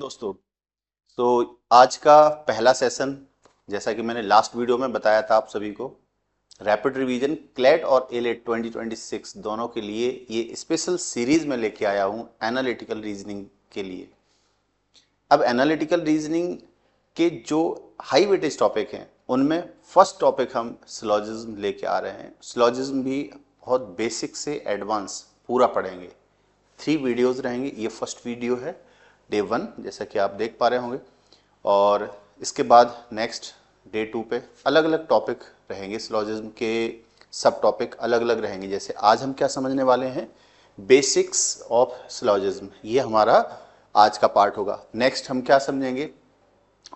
दोस्तों, तो आज का पहला सेशन, जैसा कि मैंने लास्ट वीडियो में बताया था आप सभी को, रैपिड रिवीजन क्लैट और एलेट 2026 दोनों के लिए ये स्पेशल सीरीज में लेके आया हूं एनालिटिकल रीजनिंग के लिए। अब एनालिटिकल रीजनिंग के जो हाई वेटेज टॉपिक हैं उनमें फर्स्ट टॉपिक हम सिलॉजिज्म लेके आ रहे हैं। सिलॉजिज्म भी बहुत बेसिक से एडवांस पूरा पढ़ेंगे। 3 वीडियोस रहेंगे, ये फर्स्ट वीडियो है डे 1 जैसा कि आप देख पा रहे होंगे, और इसके बाद नेक्स्ट डे 2 पे अलग अलग टॉपिक रहेंगे। सिलॉजिज्म के सब टॉपिक अलग अलग रहेंगे। जैसे आज हम क्या समझने वाले हैं, बेसिक्स ऑफ सिलॉजिज्म, ये हमारा आज का पार्ट होगा। नेक्स्ट हम क्या समझेंगे,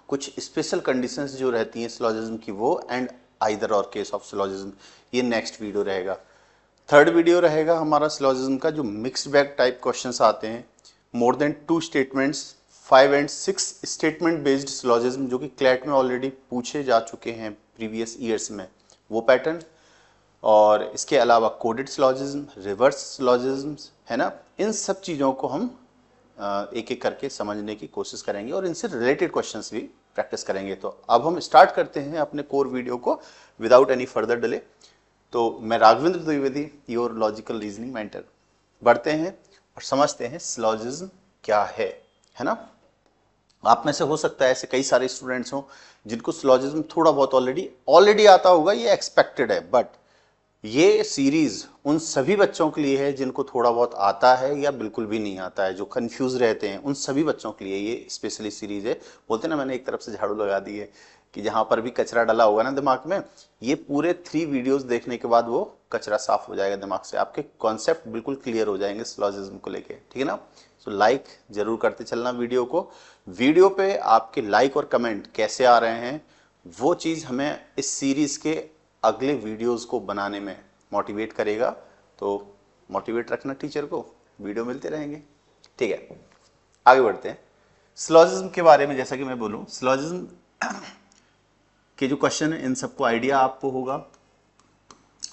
कुछ स्पेशल कंडीशंस जो रहती हैं सिलॉजिज्म की वो, एंड आइदर और केस ऑफ सिलॉजिज्म, ये नेक्स्ट वीडियो रहेगा। थर्ड वीडियो रहेगा हमारा सिलॉजिज्म का, जो मिक्स्ड बैग टाइप क्वेश्चंस आते हैं, more than 2 statements, 5 and 6 statement based syllogism, जो कि क्लैट में ऑलरेडी पूछे जा चुके हैं प्रीवियस ईयर्स में, वो पैटर्न। और इसके अलावा कोडेड सिलॉजिज्म, रिवर्स सिलॉजिज्म, है ना, इन सब चीज़ों को हम एक एक करके समझने की कोशिश करेंगे और इनसे रिलेटेड क्वेश्चंस भी प्रैक्टिस करेंगे। तो अब हम स्टार्ट करते हैं अपने कोर वीडियो को विदाउट एनी फर्दर डिले। तो मैं Raghavendra Dwivedi, your logical reasoning mentor. बढ़ते हैं और समझते हैं सिलॉजिज्म क्या है ना। आप में से हो सकता है ऐसे कई सारे स्टूडेंट्स हों जिनको सिलॉजिज्म थोड़ा बहुत ऑलरेडी आता होगा, ये एक्सपेक्टेड है, बट ये सीरीज उन सभी बच्चों के लिए है जिनको थोड़ा बहुत आता है या बिल्कुल भी नहीं आता है, जो कंफ्यूज रहते हैं, उन सभी बच्चों के लिए ये स्पेशली सीरीज है। बोलते ना, मैंने एक तरफ से झाड़ू लगा दी है कि जहां पर भी कचरा डाला होगा ना दिमाग में, ये पूरे 3 वीडियोस देखने के बाद वो कचरा साफ हो जाएगा दिमाग से, आपके कॉन्सेप्ट बिल्कुल क्लियर हो जाएंगे सिलॉजिज्म को लेके, ठीक है ना। सो लाइक जरूर करते चलना वीडियो को। वीडियो पे आपके लाइक और कमेंट कैसे आ रहे हैं, वो चीज हमें इस सीरीज के अगले वीडियोस को बनाने में मोटिवेट करेगा। तो मोटिवेट रखना टीचर को, वीडियो मिलते रहेंगे, ठीक है। आगे बढ़ते हैं सिलॉजिज्म के बारे में। जैसा कि मैं बोलूं, सिलॉजिज्म के जो क्वेश्चन है इन सबको आइडिया आपको होगा।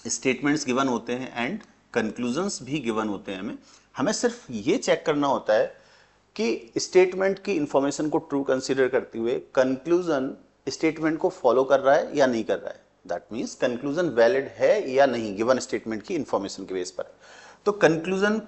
स्टेटमेंट्स गिवन होते हैं एंड कंक्लूजन्स भी गिवन होते हैं। हमें सिर्फ ये चेक करना होता है कि स्टेटमेंट की इंफॉर्मेशन को ट्रू कंसीडर करते हुए कंक्लूजन स्टेटमेंट को फॉलो कर रहा है या नहीं कर रहा है। दैट मीन्स कंक्लूजन वैलिड है या नहीं गिवन स्टेटमेंट की इंफॉर्मेशन के बेस पर। तो कंक्लूजन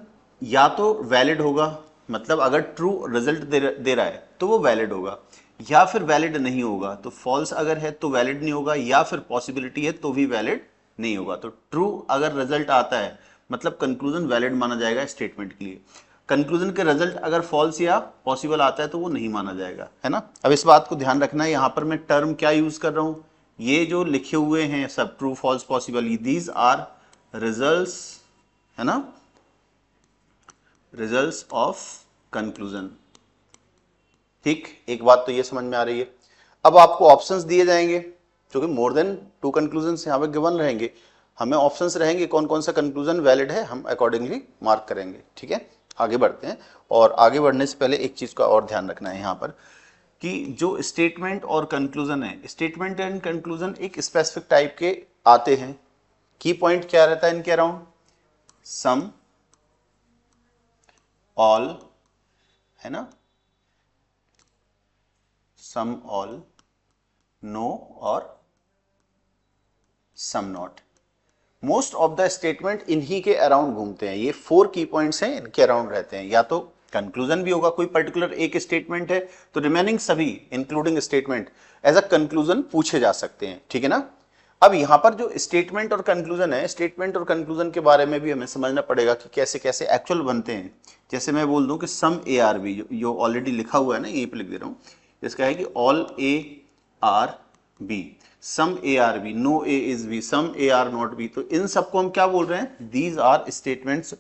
या तो वैलिड होगा, मतलब अगर ट्रू रिजल्ट दे रहा है तो वो वैलिड होगा, या फिर वैलिड नहीं होगा। तो फॉल्स अगर है तो वैलिड नहीं होगा, या फिर पॉसिबिलिटी है तो भी वैलिड नहीं होगा। तो ट्रू अगर रिजल्ट आता है मतलब कंक्लूजन वैलिड माना जाएगा स्टेटमेंट के लिए। कंक्लूजन के रिजल्ट अगर फॉल्स या पॉसिबल आता है तो वो नहीं माना जाएगा, है ना। अब इस बात को ध्यान रखना है, यहां पर मैं टर्म क्या यूज कर रहा हूं, ये जो लिखे हुए हैं सब true false possible, these are results, है ना, रिजल्ट्स ऑफ कंक्लूजन। ठीक, एक बात तो ये समझ में आ रही है। अब आपको ऑप्शंस दिए जाएंगे, क्योंकि मोर देन 2 कंक्लूजन यहाँ पे गिवन रहेंगे, हमें ऑप्शंस रहेंगे कौन कौन सा कंक्लूजन वैलिड है, हम अकॉर्डिंगली मार्क करेंगे, ठीक है। आगे बढ़ते हैं, और आगे बढ़ने से पहले एक चीज का और ध्यान रखना है यहाँ पर कि जो स्टेटमेंट और कंक्लूजन है, स्टेटमेंट एंड कंक्लूजन एक स्पेसिफिक टाइप के आते हैं। की पॉइंट क्या रहता है इनके अराउंड, सम, ऑल, है ना, सम ऑल, नो और some not. Most of the statement इन्हीं के अराउंड घूमते हैं। ये 4 की पॉइंट्स हैं, इनके अराउंड रहते हैं। या तो कंक्लूजन भी होगा, कोई पर्टिकुलर एक स्टेटमेंट है तो रिमेनिंग सभी including statement as a conclusion पूछे जा सकते हैं, ठीक है ना। अब यहां पर जो स्टेटमेंट और कंक्लूजन है, स्टेटमेंट और कंक्लूजन के बारे में भी हमें समझना पड़ेगा कि कैसे कैसे एक्चुअल बनते हैं। जैसे मैं बोल दूं कि सम ए आर बी, जो ऑलरेडी लिखा हुआ है ना, यहीं पे लिख दे रहा हूं, इसका है कि all A are B, some A are B, no A is B, some A are not B. तो इन सबको हम क्या बोल रहे हैं, दीज आर स्टेटमेंट्स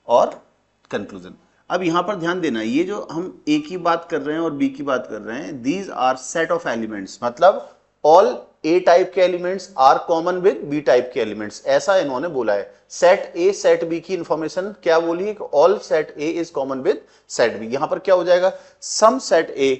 और कंक्लूजन। अब यहां पर ध्यान देना, ये जो हम ए की बात कर रहे हैं और बी की बात कर रहे हैं, these are set of elements, मतलब ऑल ए टाइप के elements are common with B type के एलिमेंट्स, ऐसा इन्होंने बोला है। सेट ए सेट बी की इंफॉर्मेशन क्या बोली है कि all set A is common with set B. यहां पर क्या हो जाएगा, सम सेट ए,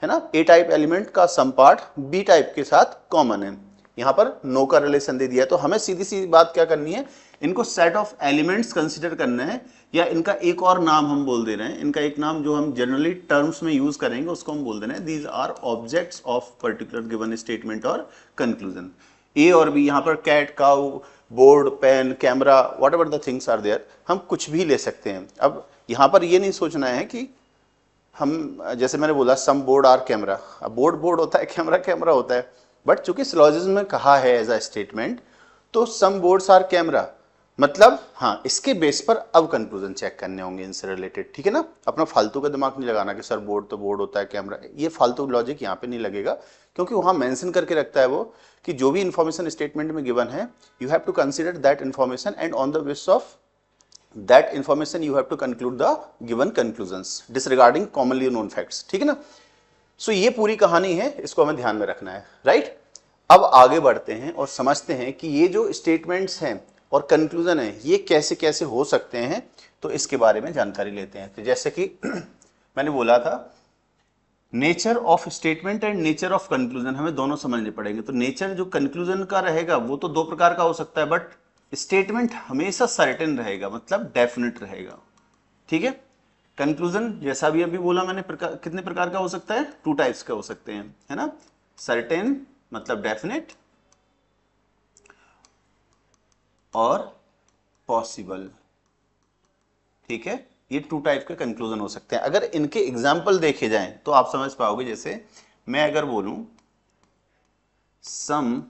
है ना, ए टाइप एलिमेंट का सम पार्ट बी टाइप के साथ कॉमन है। यहाँ पर नो का रिलेशन दे दिया है। तो हमें सीधी सी बात क्या करनी है, इनको सेट ऑफ एलिमेंट्स कंसिडर करना है, या इनका एक और नाम हम बोल दे रहे हैं, इनका एक नाम जो हम जनरली टर्म्स में यूज करेंगे उसको हम बोल दे रहे हैं these are objects of particular given statement और कंक्लूजन। ए और बी, यहाँ पर cat, cow, board, pen, camera, whatever the things are there, हम कुछ भी ले सकते हैं। अब यहाँ पर ये नहीं सोचना है कि हम, जैसे मैंने बोला सम बोर्ड आर कैमरा, अब बोर्ड बोर्ड होता है, कैमरा कैमरा होता है, बट चूंकि सिलॉजिज्म में कहा है एज अ स्टेटमेंट, तो सम बोर्ड्स आर कैमरा, मतलब हाँ इसके बेस पर अब कंक्लूजन चेक करने होंगे इनसे रिलेटेड, ठीक है ना। अपना फालतू का दिमाग नहीं लगाना कि सर बोर्ड तो बोर्ड होता है, कैमरा, ये फालतू लॉजिक यहाँ पे नहीं लगेगा, क्योंकि वहाँ मेंशन करके रखता है वो कि जो भी इंफॉर्मेशन स्टेटमेंट में गिवन है, you have to consider that information and on the basis of that information you have to conclude the given conclusions disregarding commonly known facts, ठीक है ना। सो ये पूरी कहानी है, इसको हमें ध्यान में रखना है, राइट। अब आगे बढ़ते हैं और समझते हैं कि ये जो स्टेटमेंट्स हैं और कंक्लूजन है ये कैसे कैसे हो सकते हैं, तो इसके बारे में जानकारी लेते हैं। तो जैसे कि मैंने बोला था, nature of statement and nature of conclusion हमें दोनों समझने पड़ेंगे। तो नेचर जो कंक्लूजन का रहेगा वो तो दो प्रकार का हो सकता है, बट स्टेटमेंट हमेशा सर्टेन रहेगा, मतलब डेफिनेट रहेगा, ठीक है। कंक्लूजन जैसा भी अभी बोला मैंने, कितने प्रकार का हो सकता है, 2 टाइप्स का हो सकते हैं, है ना। सर्टेन मतलब डेफिनेट, और पॉसिबल, ठीक है। ये 2 टाइप के कंक्लूजन हो सकते हैं। अगर इनके एग्जाम्पल देखे जाएं तो आप समझ पाओगे। जैसे मैं अगर बोलूं सम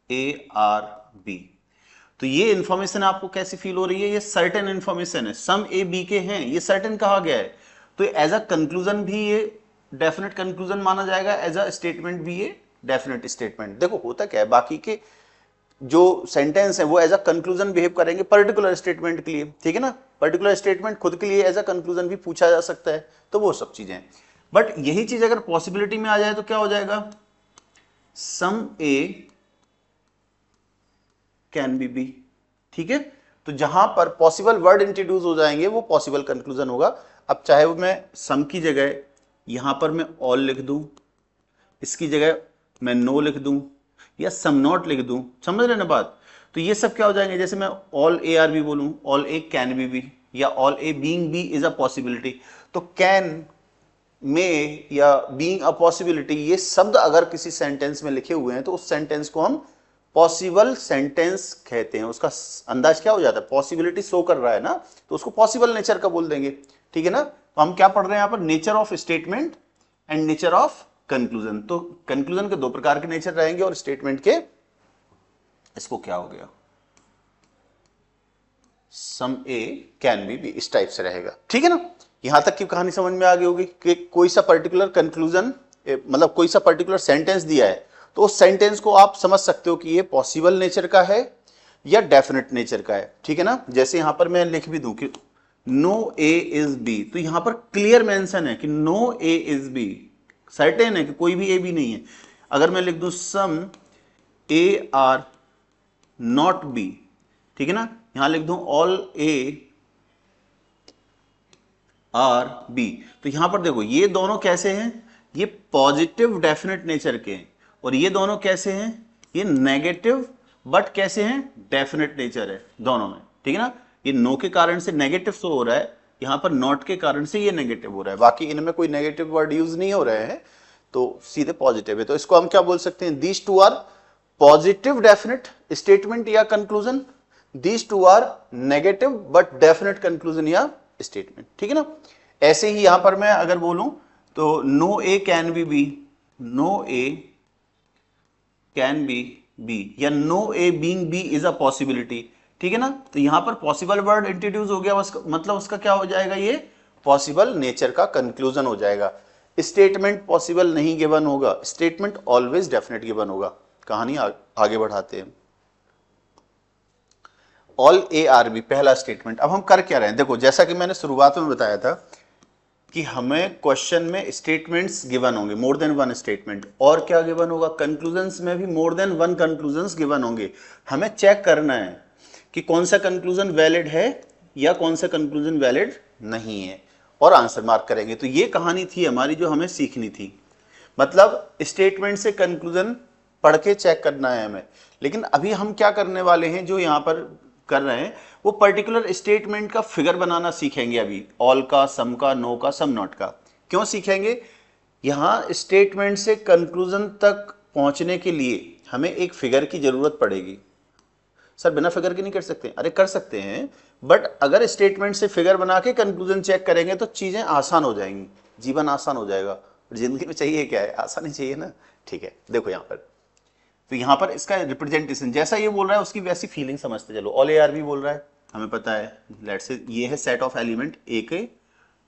ए आर बी, तो ये इंफॉर्मेशन आपको कैसी फील हो रही है, ये सर्टेन इंफॉर्मेशन है, सम ए बी के हैं, ये सर्टेन कहा गया है, तो एज अ कंक्लूजन भी ये डेफिनेट कंक्लूजन माना जाएगा, एज अ स्टेटमेंट भी ये डेफिनेट स्टेटमेंट। देखो होता क्या है, बाकी के जो सेंटेंस है वो एज अ कंक्लूजन बिहेव करेंगे पर्टिकुलर स्टेटमेंट के लिए, ठीक है ना। पर्टिकुलर स्टेटमेंट खुद के लिए एज अ कंक्लूजन भी पूछा जा सकता है, तो वो सब चीजें। बट यही चीज अगर पॉसिबिलिटी में आ जाए तो क्या हो जाएगा, some A can be B, ठीक है। तो जहां पर पॉसिबल वर्ड इंट्रोड्यूस हो जाएंगे वो पॉसिबल कंक्लूजन होगा। अब चाहे वो मैं सम की जगह यहां पर मैं ऑल लिख दूं, इसकी जगह मैं नो लिख दूं, या सम नॉट लिख दूं, समझ रहे ना बात। तो ये सब क्या हो जाएंगे, जैसे मैं ऑल ए आर बी बोलूं, all A can be B, या all A being B is a possibility. तो कैन, में, या बीइंग अ पॉसिबिलिटी, ये शब्द अगर किसी सेंटेंस में लिखे हुए हैं तो उस सेंटेंस को हम पॉसिबल सेंटेंस कहते हैं। उसका अंदाज क्या हो जाता है, पॉसिबिलिटी शो कर रहा है ना, तो उसको पॉसिबल नेचर का बोल देंगे, ठीक है ना। तो हम क्या पढ़ रहे हैं यहाँ पर, nature of statement and nature of conclusion. तो कंक्लूजन के 2 प्रकार के नेचर रहेंगे और स्टेटमेंट के, इसको क्या हो गया, सम ए कैन बी बी, इस टाइप से रहेगा, ठीक है ना। यहां तक की कहानी समझ में आ गई होगी कि कोई सा पर्टिकुलर कंक्लूजन, मतलब कोई सा पर्टिकुलर सेंटेंस दिया है, तो उस सेंटेंस को आप समझ सकते हो कि ये पॉसिबल नेचर का है या डेफिनेट नेचर का है, ठीक है ना। जैसे यहां पर मैं लिख भी दूं कि नो ए इज बी, तो यहां पर क्लियर मेंशन है कि no A is B, certain है कि कोई भी ए बी नहीं है। अगर मैं लिख दूं सम ए आर नॉट बी, ठीक है ना, यहां लिख दूं ऑल ए आर बी, तो यहां पर देखो ये दोनों कैसे हैं, ये पॉजिटिव डेफिनेट नेचर के हैं, और ये दोनों कैसे हैं, ये नेगेटिव बट कैसे हैं, डेफिनेट नेचर है दोनों में, ठीक है ना। ये नो के कारण से नेगेटिव शो हो रहा है, यहां पर नॉट के कारण से ये नेगेटिव हो रहा है, बाकी इनमें कोई नेगेटिव वर्ड यूज नहीं हो रहे हैं, तो सीधे पॉजिटिव है। तो इसको हम क्या बोल सकते हैं, these 2 are positive definite statement या conclusion, these 2 are negative but definite conclusion या स्टेटमेंट, ठीक है ना। ऐसे ही यहां पर मैं अगर बोलूं तो no A can be B, no A can be B, या no A being B is a possibility, ठीक है ना। तो यहां पर पॉसिबल वर्ड इंट्रोड्यूस हो गया, मतलब उसका क्या हो जाएगा, ये पॉसिबल नेचर का कंक्लूजन हो जाएगा। स्टेटमेंट पॉसिबल नहीं गिवन होगा, स्टेटमेंट ऑलवेज डेफिनेट गिवन होगा। कहानी आगे बढ़ाते हैं। ऑल ए आर बी पहला स्टेटमेंट। अब हम कर क्या रहे हैं, देखो जैसा कि मैंने शुरुआत में बताया था कि हमें क्वेश्चन में स्टेटमेंट्स गिवन होंगे, मोर देन 1 स्टेटमेंट, और क्या गिवन होगा, कंक्लूजन्स में भी मोर देन 1 कंक्लूजन्स गिवन होंगे। हमें चेक करना है कि कौन सा कंक्लूजन वैलिड है या कौन सा कंक्लूजन वैलिड नहीं है, और आंसर मार्क करेंगे। तो ये कहानी थी हमारी जो हमें सीखनी थी, मतलब स्टेटमेंट से कंक्लूजन पढ़ के चेक करना है हमें। लेकिन अभी हम क्या करने वाले हैं, जो यहाँ पर कर रहे हैं वो पर्टिकुलर स्टेटमेंट का फिगर बनाना सीखेंगे अभी, ऑल का, सम का, नो का, सम नॉट का। क्यों सीखेंगे? यहाँ स्टेटमेंट से कंक्लूजन तक पहुंचने के लिए हमें एक फिगर की जरूरत पड़ेगी। सर बिना फिगर के नहीं कर सकते? अरे कर सकते हैं, बट अगर स्टेटमेंट से फिगर बना के कंक्लूजन चेक करेंगे तो चीजें आसान हो जाएंगी, जीवन आसान हो जाएगा। जिंदगी में चाहिए क्या है? आसानी चाहिए ना। ठीक है, देखो यहाँ पर, तो यहाँ पर इसका रिप्रेजेंटेशन जैसा ये बोल रहा है उसकी वैसी फीलिंग समझते चलो। ऑल ए आर बी बोल रहा है, हमें पता है, लेट्स से ये है सेट ऑफ एलिमेंट ए के,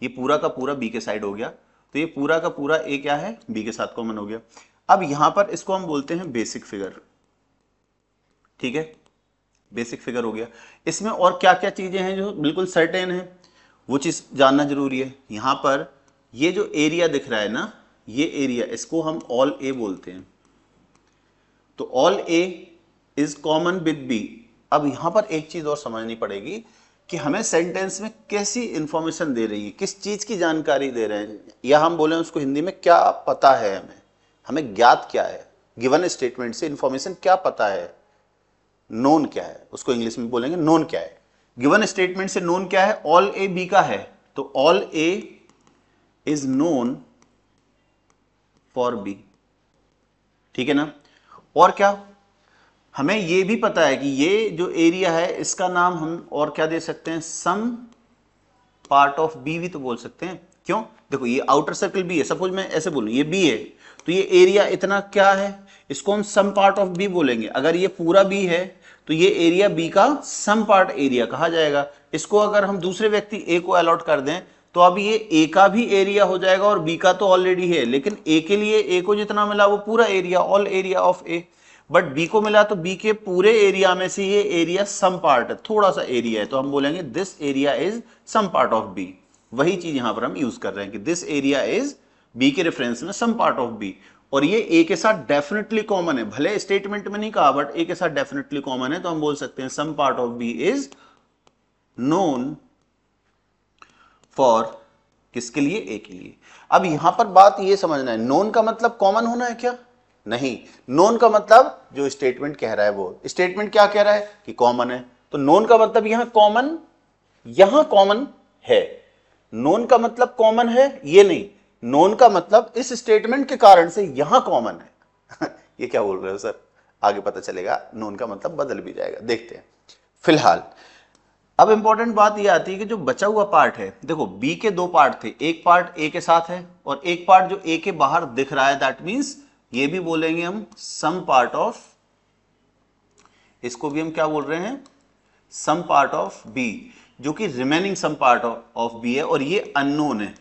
ये पूरा का पूरा बी के साइड हो गया, तो ये पूरा का पूरा ए क्या है, बी के साथ कॉमन हो गया। अब यहां पर इसको हम बोलते हैं बेसिक फिगर। ठीक है, बेसिक फिगर हो गया। इसमें और क्या क्या चीजें हैं जो बिल्कुल सर्टेन है, वो चीज जानना जरूरी है। यहां पर ये जो एरिया दिख रहा है ना, ये एरिया, इसको हम ऑल ए बोलते हैं। तो all A is common with B. अब यहां पर एक चीज और समझनी पड़ेगी कि हमें सेंटेंस में कैसी इंफॉर्मेशन दे रही है, किस चीज की जानकारी दे रहे हैं, या हम बोले उसको हिंदी में क्या पता है, हमें ज्ञात क्या है, गिवन स्टेटमेंट से इंफॉर्मेशन क्या पता है, नोन क्या है, उसको इंग्लिश में बोलेंगे नोन क्या है। गिवन स्टेटमेंट से नोन क्या है, ऑल ए बी का है, तो all A is known for B. ठीक है ना। और क्या, हमें यह भी पता है कि ये जो एरिया है इसका नाम हम और क्या दे सकते हैं, सम पार्ट ऑफ बी भी तो बोल सकते हैं। क्यों? देखो ये आउटर सर्कल बी है, सपोज मैं ऐसे बोलूं ये बी है, तो ये एरिया इतना क्या है, इसको हम सम पार्ट ऑफ बी बोलेंगे। अगर ये पूरा बी है तो ये एरिया बी का सम पार्ट एरिया कहा जाएगा। इसको अगर हम दूसरे व्यक्ति ए को अलॉट कर दें तो अब ये ए का भी एरिया हो जाएगा, और बी का तो ऑलरेडी है, लेकिन ए के लिए ए को जितना मिला वो पूरा area, all area of A. But B को मिला तो बी के पूरे एरिया में से ये एरिया सम पार्ट है, थोड़ा सा एरिया है, तो हम बोलेंगे this area is some part of B. वही चीज यहां पर हम यूज कर रहे हैं कि दिस एरिया इज बी के रेफरेंस में सम पार्ट ऑफ बी, और ये ए के साथ डेफिनेटली कॉमन है, भले स्टेटमेंट में नहीं कहा बट ए के साथ डेफिनेटली कॉमन है, तो हम बोल सकते हैं some part of B is known for किसके लिए, ए के लिए। अब यहां पर बात ये समझना है, नोन का मतलब कॉमन होना है क्या? नहीं, नोन का मतलब जो स्टेटमेंट कह रहा है, वो स्टेटमेंट क्या कह रहा है कि कॉमन है, तो नोन का मतलब यहां कॉमन है। नोन का मतलब कॉमन है ये नहीं, नोन का मतलब इस स्टेटमेंट के कारण से यहां कॉमन है। ये क्या बोल रहे हो सर? आगे पता चलेगा, नोन का मतलब बदल भी जाएगा, देखते हैं। फिलहाल अब इंपॉर्टेंट बात यह आती है कि जो बचा हुआ पार्ट है, देखो बी के दो पार्ट थे, एक पार्ट ए के साथ है और एक पार्ट जो ए के बाहर दिख रहा है, दैट मींस ये भी बोलेंगे हम सम पार्ट ऑफ, इसको भी हम क्या बोल रहे हैं, सम पार्ट ऑफ बी, जो कि remaining some part of B है, और ये अननोन है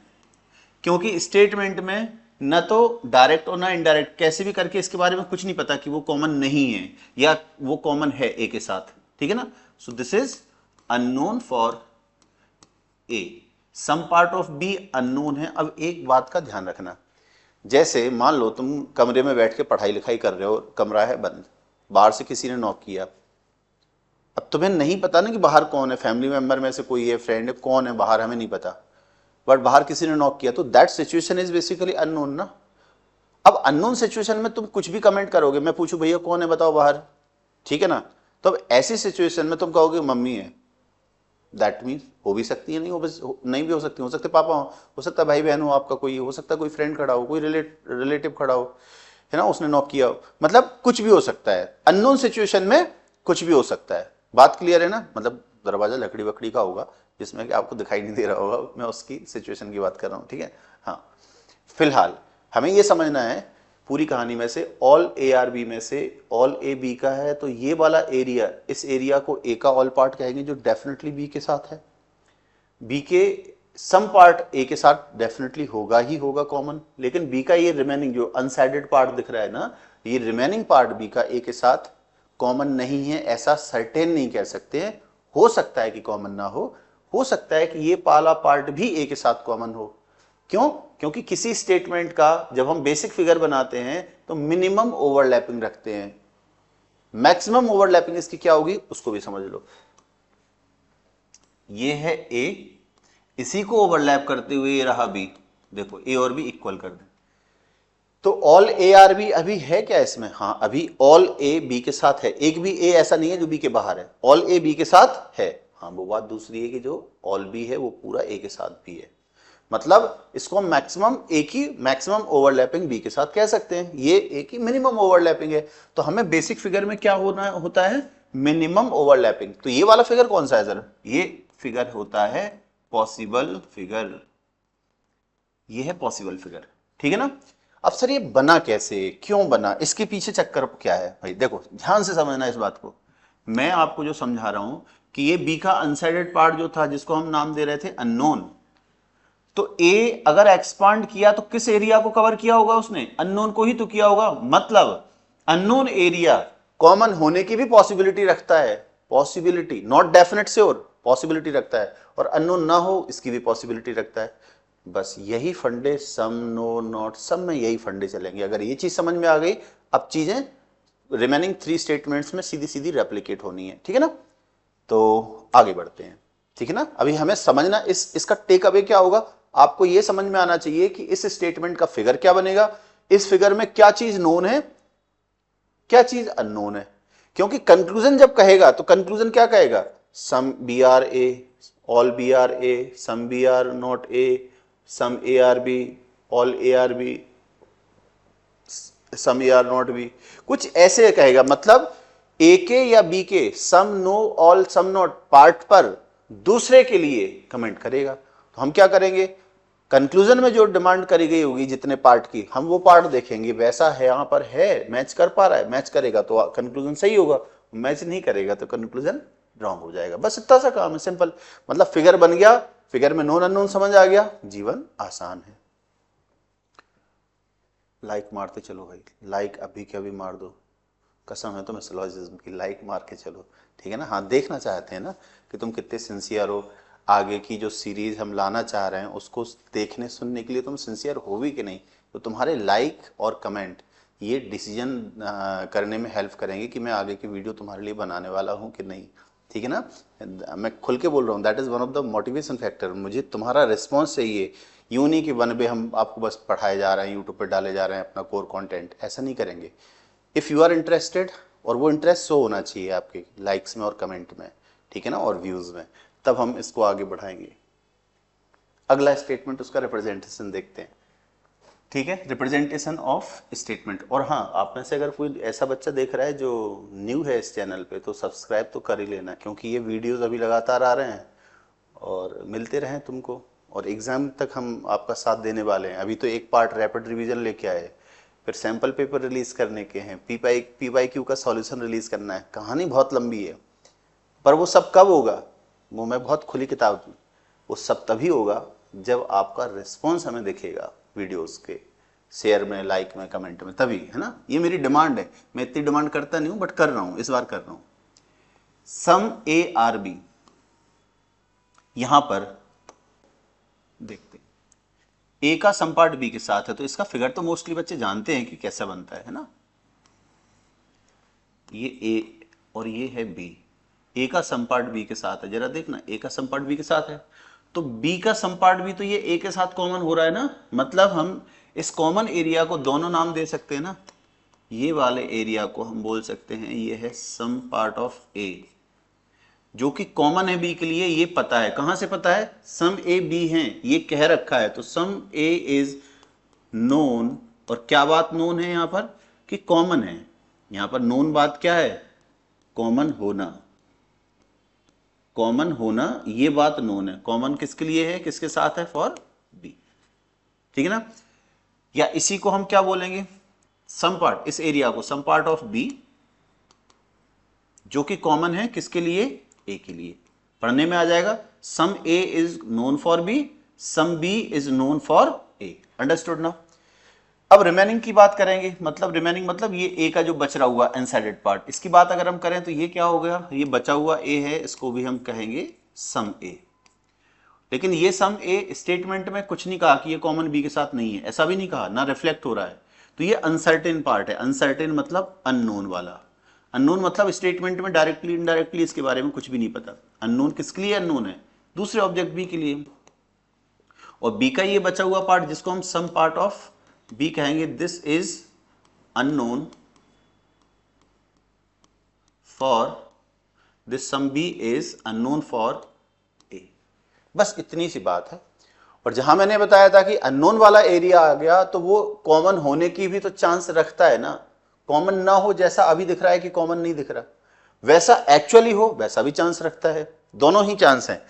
क्योंकि स्टेटमेंट में न तो डायरेक्ट और ना इनडायरेक्ट, कैसे भी करके इसके बारे में कुछ नहीं पता कि वो कॉमन नहीं है या वो कॉमन है ए के साथ। ठीक है ना। So this is unknown for A, some part of B unknown है। अब एक बात का ध्यान रखना, जैसे मान लो तुम कमरे में बैठ के पढ़ाई लिखाई कर रहे हो, कमरा है बंद, बाहर से किसी ने नॉक किया, अब तुम्हें नहीं पता ना कि बाहर कौन है, फैमिली मेंबर में से कोई है, फ्रेंड है, कौन है बाहर, हमें नहीं पता, बट बाहर किसी ने नॉक किया, तो that situation is basically unknown ना। अब अननोन सिचुएशन में तुम कुछ भी कमेंट करोगे, मैं पूछूं भैया कौन है बताओ बाहर, ठीक है ना, तो अब ऐसी सिचुएशन में तुम कहोगे मम्मी है, दैट मीन्स हो भी सकती है, नहीं भी हो सकती, हो सकते पापा हो सकता है भाई बहन हो आपका, कोई हो सकता है कोई फ्रेंड खड़ा हो, कोई रिलेटिव खड़ा हो, है ना, उसने नॉक किया हो, मतलब कुछ भी हो सकता है। अननोन सिचुएशन में कुछ भी हो सकता है, बात क्लियर है ना। मतलब दरवाजा लकड़ी वकड़ी का होगा जिसमें कि आपको दिखाई नहीं दे रहा होगा, मैं उसकी सिचुएशन की बात कर रहा हूँ, ठीक है। हाँ, फिलहाल हमें यह समझना है पूरी कहानी में से ऑल ए आर बी में से ऑल ए बी का है, तो ये वाला एरिया, इस एरिया को ए का ऑल पार्ट कहेंगे जो डेफिनेटली बी के साथ है, बी के सम पार्ट ए के साथ डेफिनेटली होगा ही होगा कॉमन, लेकिन बी का ये रिमेनिंग जो अनसाइडेड पार्ट दिख रहा है ना, ये रिमेनिंग पार्ट बी का ए के साथ कॉमन नहीं है, ऐसा सर्टेन नहीं कह सकते हैं। हो सकता है कि कॉमन ना हो सकता है कि ये पाला पार्ट भी ए के साथ कॉमन हो। क्यों? क्योंकि किसी स्टेटमेंट का जब हम बेसिक फिगर बनाते हैं तो मिनिमम ओवरलैपिंग रखते हैं, मैक्सिमम ओवरलैपिंग इसकी क्या होगी उसको भी समझ लो। ये है ए, इसी को ओवरलैप करते हुए ये रहा बी, देखो ए और बी इक्वल कर दें, तो ऑल ए आर बी अभी है क्या इसमें? हाँ, अभी ऑल ए बी के साथ है, एक भी ए ऐसा नहीं है जो बी के बाहर है, ऑल ए बी के साथ है। हाँ, वो बात दूसरी है कि जो ऑल बी है वो पूरा ए के साथ भी है, मतलब इसको हम मैक्सिमम एक ही मैक्सिमम ओवरलैपिंग बी के साथ कह सकते हैं, ये एक ही मिनिमम ओवरलैपिंग है। तो हमें बेसिक फिगर में क्या होता है? Minimum overlapping. तो ये वाला फिगर कौन सा है सर? ये फिगर होता है पॉसिबल फिगर, ये है पॉसिबल फिगर, ठीक है ना। अब सर ये बना कैसे, क्यों बना, इसके पीछे चक्कर क्या है भाई? देखो ध्यान से समझना इस बात को। मैं आपको जो समझा रहा हूं कि ये बी का अनसाइडेड पार्ट जो था, जिसको हम नाम दे रहे थे अननोन, तो ए अगर एक्सपांड किया तो किस एरिया को कवर किया होगा उसने? अननोन को ही तो किया होगा। मतलब अननोन एरिया कॉमन होने की भी पॉसिबिलिटी रखता है, possibility, not definite sure, possibility रखता है, और अननोन ना हो इसकी भी पॉसिबिलिटी रखता है। बस यही फंडे सम, नो, नॉट, सब में यही फंडे चलेंगे। अगर ये चीज समझ में आ गई, अब चीजें रिमेनिंग 3 स्टेटमेंट्स में सीधी सीधी रेप्लिकेट होनी है, ठीक है ना। तो आगे बढ़ते हैं, ठीक है ना। अभी हमें समझना इसका टेक अवे क्या होगा, आपको यह समझ में आना चाहिए कि इस स्टेटमेंट का फिगर क्या बनेगा, इस फिगर में क्या चीज नोन है, क्या चीज अननोन है। क्योंकि कंक्लूजन जब कहेगा तो कंक्लूजन क्या कहेगा? Some B are A, all B are A, some B are not A, some A are B, all A are B, some A are not B, कुछ ऐसे कहेगा। मतलब ए के या बी के some, no, all, some, not part पर दूसरे के लिए कमेंट करेगा। तो हम क्या करेंगे? कंक्लूजन में जो डिमांड करी गई होगी जितने पार्ट की, हम वो पार्ट देखेंगे, वैसा है यहां पर है, मैच कर पा रहा है, मैच करेगा तो कंक्लूजन सही होगा, मैच नहीं करेगा तो कंक्लूजन रॉन्ग हो जाएगा। बस इतना सा काम है, सिंपल। मतलब फिगर बन गया, फिगर में नोन अननोन समझ आ गया, जीवन आसान है। लाइक मारते चलो भाई, लाइक अभी के अभी मार दो, कसम है तुम्हें सिलोजिज्म की, लाइक मार के चलो, ठीक है ना। हाँ, देखना चाहते हैं ना कि तुम कितने सिंसियर हो, आगे की जो सीरीज हम लाना चाह रहे हैं उसको देखने सुनने के लिए तुम सिंसियर हो भी कि नहीं। तो तुम्हारे लाइक और कमेंट ये डिसीजन करने में हेल्प करेंगे कि मैं आगे की वीडियो तुम्हारे लिए बनाने वाला हूँ कि नहीं, ठीक है ना। मैं खुल के बोल रहा हूँ, that is one of the motivation factor. मुझे तुम्हारा रिस्पॉन्स चाहिए, यूं नहीं कि वन वे हम आपको बस पढ़ाए जा रहे हैं, यूट्यूब पर डाले जा रहे हैं अपना कोर कंटेंट, ऐसा नहीं करेंगे। इफ़ यू आर इंटरेस्टेड, और वो इंटरेस्ट शो होना चाहिए आपके लाइक्स में और कमेंट में, ठीक है ना, और व्यूज़ में, तब हम इसको आगे बढ़ाएंगे। अगला स्टेटमेंट, उसका रिप्रेजेंटेशन देखते हैं, ठीक है, रिप्रेजेंटेशन ऑफ स्टेटमेंट। और हाँ, आप में से अगर कोई ऐसा बच्चा देख रहा है जो न्यू है इस चैनल पे, तो सब्सक्राइब तो कर ही लेना, क्योंकि ये वीडियोस अभी लगातार आ रहे हैं और मिलते रहें तुमको, और एग्ज़ाम तक हम आपका साथ देने वाले हैं। अभी तो एक पार्ट रैपिड रिवीजन लेके आए, फिर सैम्पल पेपर रिलीज करने के हैं, पी वाई क्यू का सॉल्यूशन रिलीज करना है, कहानी बहुत लंबी है। पर वो सब कब होगा? वो मैं बहुत खुली किताब दूँ, वो सब तभी होगा जब आपका रिस्पॉन्स हमें दिखेगा वीडियोस के, शेयर में, लाइक में, कमेंट में, तभी, है ना। ये मेरी डिमांड है, मैं इतनी डिमांड करता नहीं हूँ बट कर रहा हूँ, इस बार कर रहा हूँ। सम ए आर बी, यहां पर देखते हैं, ए का सम पार्ट बी के साथ है, तो इसका फिगर तो मोस्टली बच्चे जानते हैं कि कैसा बनता है ना। ये ए और ये है बी, ए का सम पार्ट बी के साथ है, जरा देखना, ए का सम पार्ट बी के साथ है, तो बी का सम पार्ट भी तो ये ए के साथ कॉमन हो रहा है ना। मतलब हम इस कॉमन एरिया को दोनों नाम दे सकते हैं ना। ये वाले एरिया को हम बोल सकते हैं ये है सम पार्ट ऑफ ए, जो कि कॉमन है बी के लिए, ये पता है। कहां से पता है? सम ए बी है, ये कह रखा है, तो सम ए इज नोन। और क्या बात नोन है यहां पर? कि कॉमन है। यहां पर नोन बात क्या है? कॉमन होना, कॉमन होना, ये बात नोन है। कॉमन किसके लिए है, किसके साथ है? फॉर बी, ठीक है ना। या इसी को हम क्या बोलेंगे? सम पार्ट, इस एरिया को सम पार्ट ऑफ बी, जो कि कॉमन है किसके लिए? ए के लिए। पढ़ने में आ जाएगा, some A is known for B, some B is known for A. Understood ना। अब रिमेनिंग की बात करेंगे, मतलब रिमेनिंग मतलब ये ए का जो बच रहा हुआ अनसाइडेड पार्ट, इसकी बात अगर हम करें तो ये क्या हो गया? ये बचा हुआ ए है, इसको भी हम कहेंगे सम ए। लेकिन ये सम ए स्टेटमेंट में कुछ नहीं कहा कि ये कॉमन बी के साथ नहीं है, ऐसा भी नहीं कहा, ना रिफ्लेक्ट हो रहा है। तो ये अनसर्टेन पार्ट है। अनसर्टेन मतलब अननोन वाला। अननोन मतलब स्टेटमेंट में डायरेक्टली इनडायरेक्टली इसके बारे में कुछ भी नहीं पता। अननोन किसके लिए अननोन है? दूसरे ऑब्जेक्ट बी के लिए। और बी का ये बचा हुआ पार्ट जिसको हम सम पार्ट ऑफ बी कहेंगे this is unknown for this some B is unknown for A. बस इतनी सी बात है। और जहां मैंने बताया था कि अननोन वाला एरिया आ गया तो वो कॉमन होने की भी तो चांस रखता है ना। कॉमन ना हो, जैसा अभी दिख रहा है कि कॉमन नहीं दिख रहा, वैसा एक्चुअली हो वैसा भी चांस रखता है। दोनों ही चांस हैं।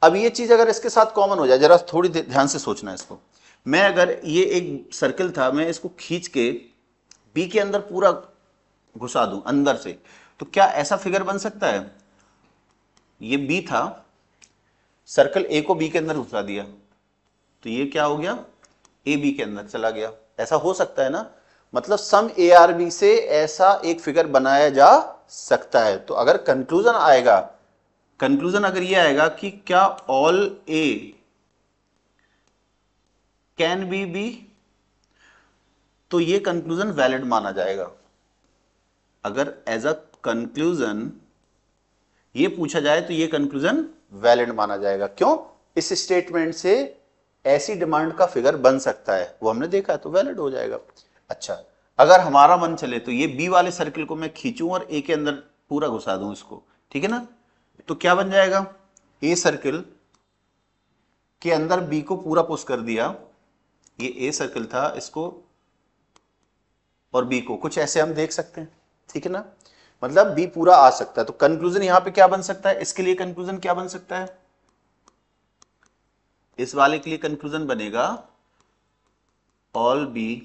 अब ये चीज अगर इसके साथ कॉमन हो जाए, जरा थोड़ी ध्यान से सोचना इसको। मैं अगर ये एक सर्कल था, मैं इसको खींच के बी के अंदर पूरा घुसा दूं अंदर से, तो क्या ऐसा फिगर बन सकता है? ये बी था, सर्कल ए को बी के अंदर घुसा दिया, तो ये क्या हो गया? ए बी के अंदर चला गया। ऐसा हो सकता है ना? मतलब सम ए आर बी से ऐसा एक फिगर बनाया जा सकता है। तो अगर कंक्लूजन आएगा, कंक्लूजन अगर ये आएगा कि क्या all A can be B, तो ये कंक्लूजन वैलिड माना जाएगा। अगर एज अ कंक्लूजन ये पूछा जाए तो ये कंक्लूजन वैलिड माना जाएगा। क्यों? इस स्टेटमेंट से ऐसी डिमांड का फिगर बन सकता है, वो हमने देखा है, तो वैलिड हो जाएगा। अच्छा, अगर हमारा मन चले तो ये बी वाले सर्कल को मैं खींचूं और ए के अंदर पूरा घुसा दूं इसको, ठीक है ना? तो क्या बन जाएगा? ए सर्कल के अंदर बी को पूरा पुश कर दिया, ये ए सर्कल था, इसको और बी को कुछ ऐसे हम देख सकते हैं, ठीक है ना? मतलब बी पूरा आ सकता है। तो कंक्लूजन यहां पे क्या बन सकता है? इसके लिए कंक्लूजन क्या बन सकता है? इस वाले के लिए कंक्लूजन बनेगा ऑल बी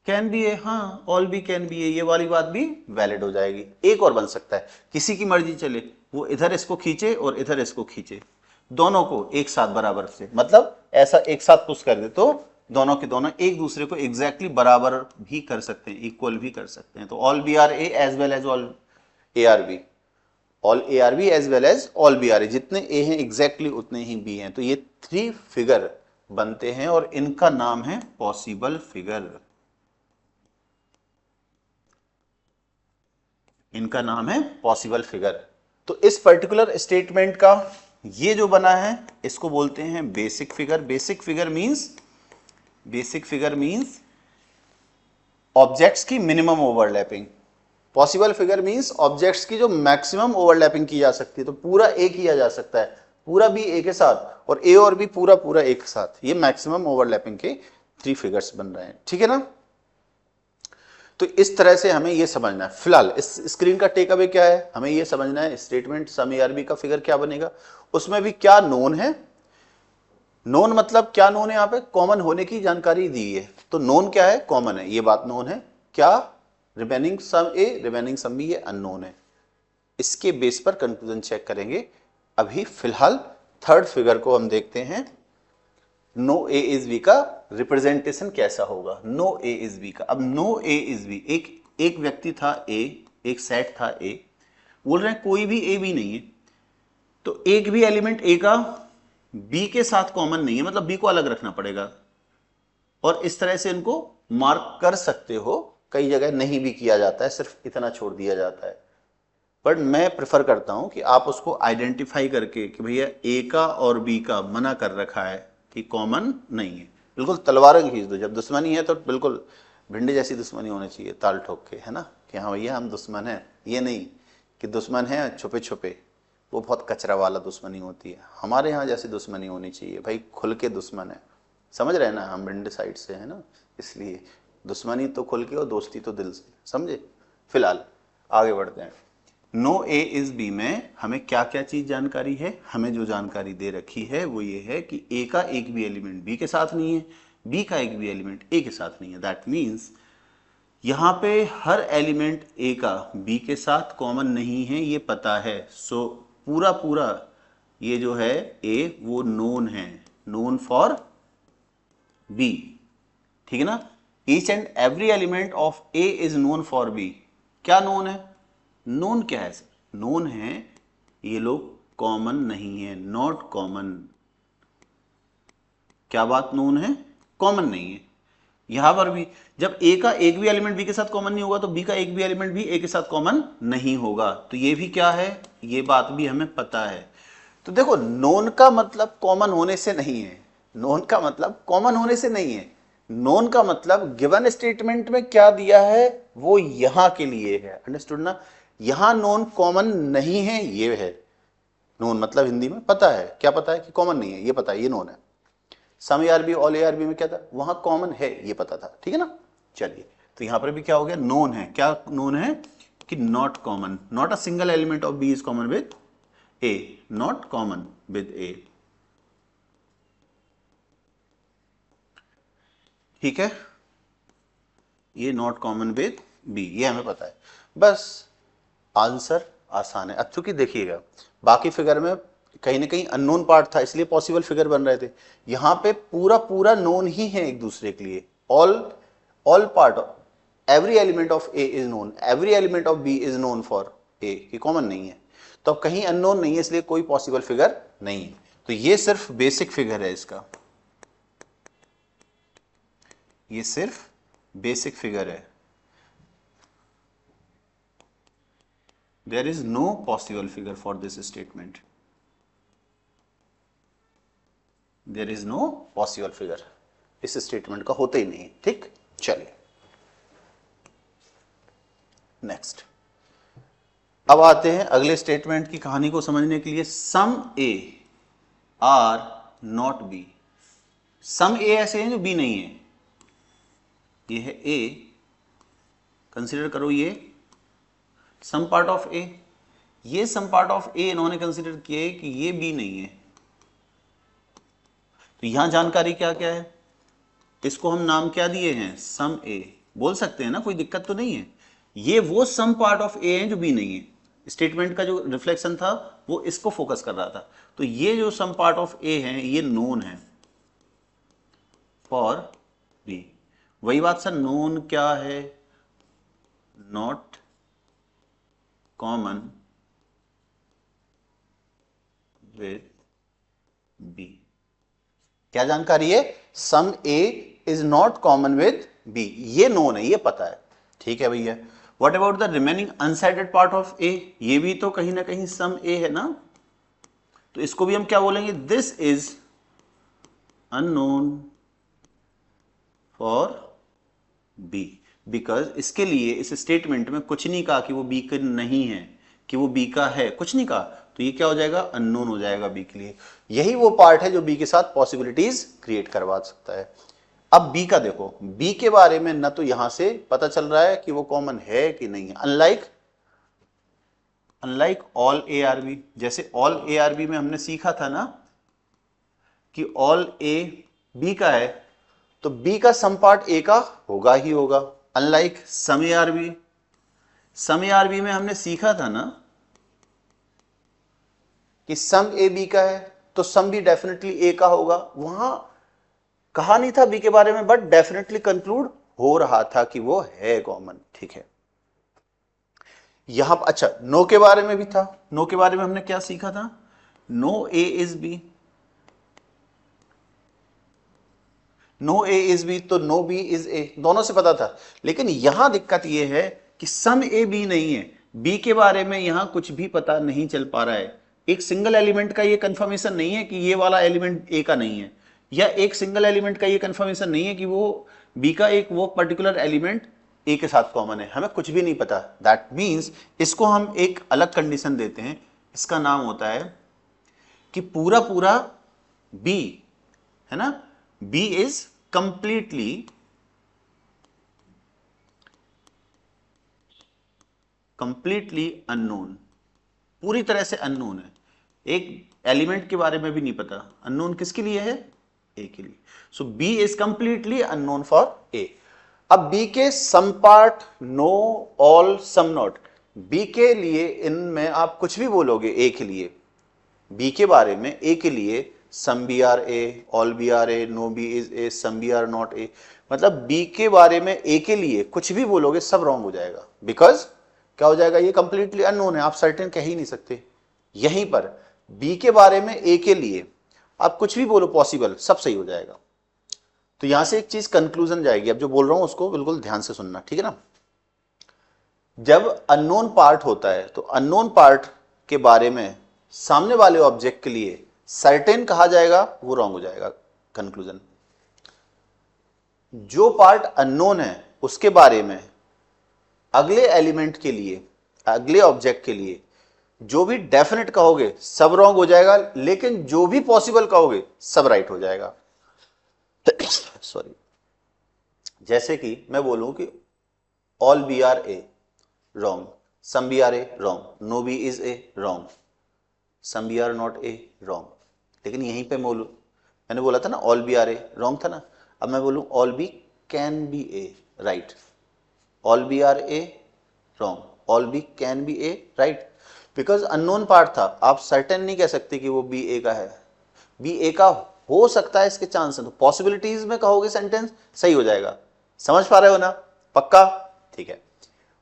कैन बी ए। हाँ, ऑल बी कैन बी ए, ये वाली बात भी वैलिड हो जाएगी। एक और बन सकता है, किसी की मर्जी चले, वो इधर इसको खींचे और इधर इसको खींचे, दोनों को एक साथ बराबर से, मतलब ऐसा एक साथ पुश कर दे तो दोनों के दोनों एक दूसरे को एग्जैक्टली बराबर भी कर सकते हैं, इक्वल भी कर सकते हैं। तो all B are A as well as all A are B, all A are B as well as all B are A, जितने ए हैं एग्जैक्टली उतने ही बी हैं। तो ये 3 फिगर बनते हैं और इनका नाम है पॉसिबल फिगर। इनका नाम है पॉसिबल फिगर। तो इस पर्टिकुलर स्टेटमेंट का ये जो बना है इसको बोलते हैं basic figure. Basic figure means objects की minimum overlapping. Possible figure means objects की जो मैक्सिमम ओवरलैपिंग की जा सकती है। तो पूरा ए किया जा सकता है, पूरा बी ए के साथ और ए और बी पूरा पूरा ए के साथ। ये मैक्सिमम ओवरलैपिंग के 3 फिगर्स बन रहे हैं, ठीक है ना? तो इस तरह से हमें ये समझना है। फिलहाल इस स्क्रीन का टेक अवे क्या है? हमें ये समझना है statement some A are B का फिगर क्या बनेगा, उसमें भी क्या नोन है। नोन मतलब क्या नोन है? यहाँ पे कॉमन होने की जानकारी दी है। तो नोन क्या है? कॉमन है, ये बात नोन है। क्या? रिमेनिंग सम ए, रिमेनिंग सम बी, ये अननोन है। इसके बेस पर कंक्लूजन चेक करेंगे। अभी फिलहाल थर्ड फिगर को हम देखते हैं। नो ए इज बी का रिप्रेजेंटेशन कैसा होगा? नो ए इज बी का। अब नो ए इज बी, एक व्यक्ति था ए, एक सेट था ए, बोल रहे हैं कोई भी ए बी नहीं है, तो एक भी एलिमेंट ए का बी के साथ कॉमन नहीं है, मतलब बी को अलग रखना पड़ेगा। और इस तरह से इनको मार्क कर सकते हो। कई जगह नहीं भी किया जाता है, सिर्फ इतना छोड़ दिया जाता है। बट मैं प्रेफर करता हूं कि आप उसको आइडेंटिफाई करके कि भैया ए का और बी का मना कर रखा है कि कॉमन नहीं है, बिल्कुल तलवार खींच दो। जब दुश्मनी है तो बिल्कुल भिंडी जैसी दुश्मनी होनी चाहिए, ताल ठोक के, है ना, कि हाँ भैया हम दुश्मन हैं। ये नहीं कि दुश्मन है छुपे छुपे, वो बहुत कचरा वाला दुश्मनी होती है। हमारे यहाँ जैसी दुश्मनी होनी चाहिए भाई, खुल के दुश्मन है, समझ रहे हैं ना, हम भिंडी साइड से है ना, इसलिए दुश्मनी तो खुल के और दोस्ती तो दिल से, समझे। फिलहाल आगे बढ़ते हैं। नो ए इज बी में हमें क्या क्या चीज जानकारी है? हमें जो जानकारी दे रखी है वो ये है कि ए का एक भी एलिमेंट बी के साथ नहीं है, बी का एक भी एलिमेंट ए के साथ नहीं है। दैट मीन्स यहां पे हर एलिमेंट ए का बी के साथ कॉमन नहीं है, ये पता है। सो पूरा पूरा ये जो है ए वो नोन है, नोन फॉर बी, ठीक है ना। Each and every element of A is known for B. क्या नोन है? नोन क्या है सर? नोन है ये लोग कॉमन नहीं है, नॉट कॉमन। क्या बात नोन है? कॉमन नहीं है। यहां पर भी जब ए का एक भी एलिमेंट बी के साथ कॉमन नहीं होगा तो बी का एक भी एलिमेंट भी ए के साथ कॉमन नहीं होगा। तो ये भी क्या है? ये बात भी हमें पता है। तो देखो, नोन का मतलब कॉमन होने से नहीं है, नोन का मतलब कॉमन होने से नहीं है, नोन का मतलब गिवन स्टेटमेंट में क्या दिया है वो यहां के लिए है, अंडरस्टूड ना। यहां नोन कॉमन नहीं है, ये है नोन मतलब हिंदी में पता है, क्या पता है कि कॉमन नहीं है, ये पता है, ये नोन है। सम ARB ऑल ARB में क्या था, वहां कॉमन है ये पता था, ठीक है ना। चलिए, तो यहां पर भी क्या हो गया, नोन है, क्या नोन है कि not common, not a single element of B is common with A, not common with A, ठीक है। ये नॉट कॉमन विद बी, ये हमें पता है, बस आंसर आसान है। अब चूंकि देखिएगा बाकी फिगर में कहीं ना कहीं अननोन पार्ट था, इसलिए पॉसिबल फिगर बन रहे थे, यहां पे पूरा पूरा नोन ही है एक दूसरे के लिए, all all part, every element of A is known, every element of B is known for A, ये कॉमन नहीं है, तो अब कहीं अननोन नहीं है, इसलिए कोई पॉसिबल फिगर नहीं है। तो ये सिर्फ बेसिक फिगर है इसका, ये सिर्फ बेसिक फिगर है, there is no possible figure for this statement, there is no possible figure, इस स्टेटमेंट का होता ही नहीं है, ठीक। चलिए नेक्स्ट, अब आते हैं अगले स्टेटमेंट की कहानी को समझने के लिए, सम A are not B, some ए ऐसे हैं जो बी नहीं है, ये है ए, कंसीडर करो ये सम पार्ट ऑफ ए, ये सम पार्ट ऑफ ए इन्होंने कंसीडर किए कि ये बी नहीं है, तो यहां जानकारी क्या क्या है, इसको हम नाम क्या दिए हैं, सम ए बोल सकते हैं ना, कोई दिक्कत तो नहीं है। ये वो सम पार्ट ऑफ ए है जो बी नहीं है, स्टेटमेंट का जो रिफ्लेक्शन था वो इसको फोकस कर रहा था, तो ये जो सम पार्ट ऑफ ए है ये नोन है फॉर बी। वही बात सर, नोन क्या है, नॉट कॉमन विद बी, क्या जानकारी है, some A is not common with B, ये नोन है, ये पता है, ठीक है भैया। What about the remaining undecided part of A, ये भी तो कहीं ना कहीं सम ए है ना, तो इसको भी हम क्या बोलेंगे, this is unknown for B, because इसके लिए इस स्टेटमेंट में कुछ नहीं कहा कि वो बी का नहीं है, कि वो बी का है, कुछ नहीं कहा, तो ये क्या हो जाएगा, अननोन हो जाएगा बी के लिए। यही वो पार्ट है जो बी के साथ पॉसिबिलिटीज क्रिएट करवा सकता है। अब बी का देखो, बी के बारे में ना तो यहां से पता चल रहा है कि वो कॉमन है कि नहीं है, अनलाइक ऑल ARB, जैसे ऑल ARB में हमने सीखा था ना कि ऑल ए बी का है, तो बी का सम पार्ट ए का होगा ही होगा, अनलाइक सम ARB, सम ARB में हमने सीखा था ना कि सम ए बी का है, तो सम भी डेफिनेटली ए का होगा, वहां कहा नहीं था बी के बारे में, बट डेफिनेटली कंक्लूड हो रहा था कि वो है कॉमन, ठीक है। यहां अच्छा, नो के बारे में भी था, नो के बारे में हमने क्या सीखा था, no A is B, no A is B, तो नो बी इज ए, दोनों से पता था, लेकिन यहां दिक्कत यह है कि सम ए बी नहीं है, बी के बारे में यहां कुछ भी पता नहीं चल पा रहा है, एक सिंगल एलिमेंट का ये कंफर्मेशन नहीं है कि ये वाला एलिमेंट ए का नहीं है, या एक सिंगल एलिमेंट का ये कंफर्मेशन नहीं है कि वो बी का एक वो पर्टिकुलर एलिमेंट ए के साथ कॉमन है, हमें कुछ भी नहीं पता। दैट मीन्स इसको हम एक अलग कंडीशन देते हैं, इसका नाम होता है कि पूरा पूरा बी है ना, बी इज कंप्लीटली अननोन, पूरी तरह से अननोन है, एक एलिमेंट के बारे में भी नहीं पता, अननोन किसके लिए है, ए के लिए, so B is completely unknown for A. अब बी के some part, no, all, some not, B के लिए इनमें आप कुछ भी बोलोगे, ए के लिए, बी के बारे में ए के लिए some B are A, all B are A, no B is A, some B are not A, मतलब बी के बारे में ए के लिए कुछ भी बोलोगे सब रॉन्ग हो जाएगा, बिकॉज क्या हो जाएगा, ये कंप्लीटली अननोन है, आप सर्टेन कह ही नहीं सकते। यहीं पर बी के बारे में ए के लिए आप कुछ भी बोलो पॉसिबल, सब सही हो जाएगा। तो यहां से एक चीज कंक्लूजन जाएगी, अब जो बोल रहा हूं उसको बिल्कुल ध्यान से सुनना, ठीक है ना। जब अननोन पार्ट होता है तो अननोन पार्ट के बारे में सामने वाले ऑब्जेक्ट के लिए सर्टेन कहा जाएगा, वो रॉन्ग हो जाएगा। कंक्लूजन, जो पार्ट अननोन है उसके बारे में अगले एलिमेंट के लिए, अगले ऑब्जेक्ट के लिए जो भी डेफिनेट कहोगे सब रॉन्ग हो जाएगा, लेकिन जो भी पॉसिबल कहोगे सब राइट हो जाएगा। सॉरी, जैसे कि मैं बोलूं कि all B are A wrong, some B are A wrong, no B is A wrong, some B are not A wrong. लेकिन यहीं पे मैंने बोला था ना all B are A wrong था ना, अब मैं बोलूं all B can be A right, all B are A wrong, all B can be A right, because unknown part था, आप सर्टेन नहीं कह सकते कि वो बी ए का है, बी ए का हो सकता है इसके चांस है, तो पॉसिबिलिटीज में कहोगे सेंटेंस सही हो जाएगा। समझ पा रहे हो ना? पक्का? ठीक है।